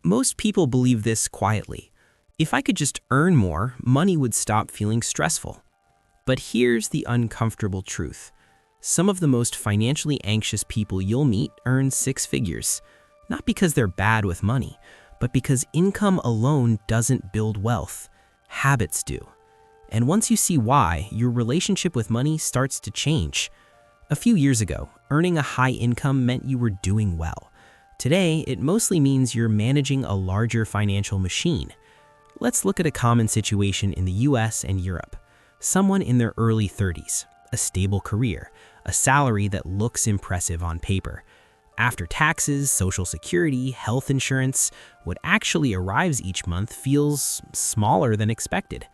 Most people believe this quietly. If I could just earn more, money would stop feeling stressful. But here's the uncomfortable truth. Some of the most financially anxious people you'll meet earn six figures, not because they're bad with money, but because income alone doesn't build wealth. Habits do. And once you see why, your relationship with money starts to change. A few years ago, earning a high income meant you were doing well. Today, it mostly means you're managing a larger financial machine. Let's look at a common situation in the US and Europe. Someone in their early 30s, a stable career, a salary that looks impressive on paper. After taxes, Social Security, health insurance, what actually arrives each month feels smaller than expected.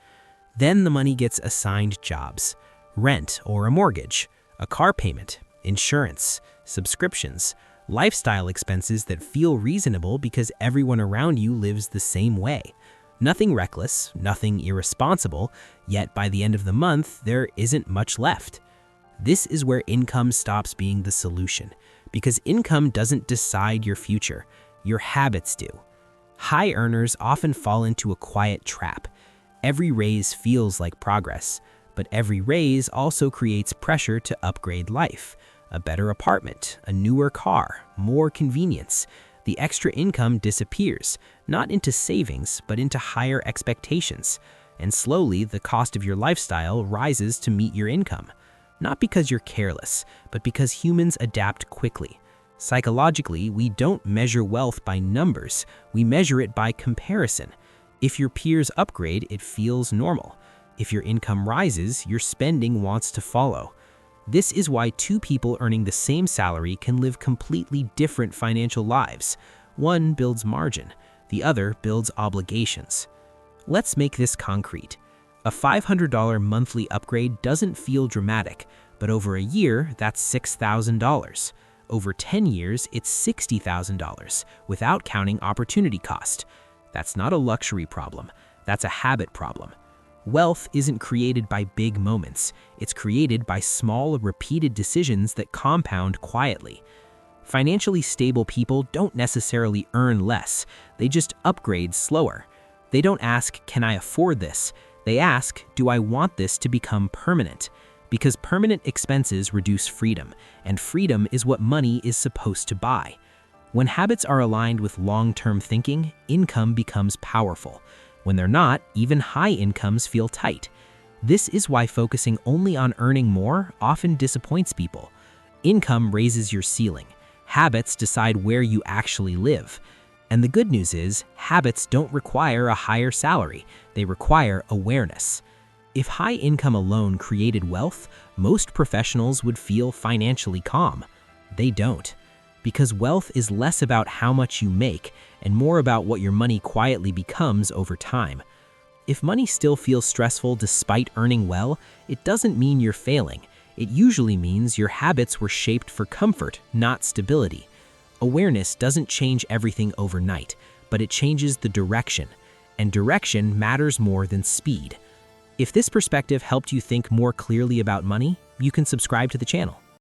Then the money gets assigned jobs, rent or a mortgage, a car payment, insurance, subscriptions, lifestyle expenses that feel reasonable because everyone around you lives the same way. Nothing reckless, nothing irresponsible, yet by the end of the month, there isn't much left. This is where income stops being the solution, because income doesn't decide your future, your habits do. High earners often fall into a quiet trap. Every raise feels like progress, but every raise also creates pressure to upgrade life. A better apartment, a newer car, more convenience. The extra income disappears, not into savings, but into higher expectations. And slowly, the cost of your lifestyle rises to meet your income. Not because you're careless, but because humans adapt quickly. Psychologically, we don't measure wealth by numbers, we measure it by comparison. If your peers upgrade, it feels normal. If your income rises, your spending wants to follow. This is why two people earning the same salary can live completely different financial lives. One builds margin, the other builds obligations. Let's make this concrete. A $500 monthly upgrade doesn't feel dramatic, but over a year, that's $6,000. Over 10 years, it's $60,000, without counting opportunity cost. That's not a luxury problem, that's a habit problem. Wealth isn't created by big moments, it's created by small, repeated decisions that compound quietly. Financially stable people don't necessarily earn less, they just upgrade slower. They don't ask, "Can I afford this?" They ask, "Do I want this to become permanent?" Because permanent expenses reduce freedom, and freedom is what money is supposed to buy. When habits are aligned with long-term thinking, income becomes powerful. When they're not, even high incomes feel tight. This is why focusing only on earning more often disappoints people. Income raises your ceiling. Habits decide where you actually live. And the good news is, habits don't require a higher salary, they require awareness. If high income alone created wealth, most professionals would feel financially calm. They don't. Because wealth is less about how much you make and more about what your money quietly becomes over time. If money still feels stressful despite earning well, it doesn't mean you're failing. It usually means your habits were shaped for comfort, not stability. Awareness doesn't change everything overnight, but it changes the direction. And direction matters more than speed. If this perspective helped you think more clearly about money, you can subscribe to the channel.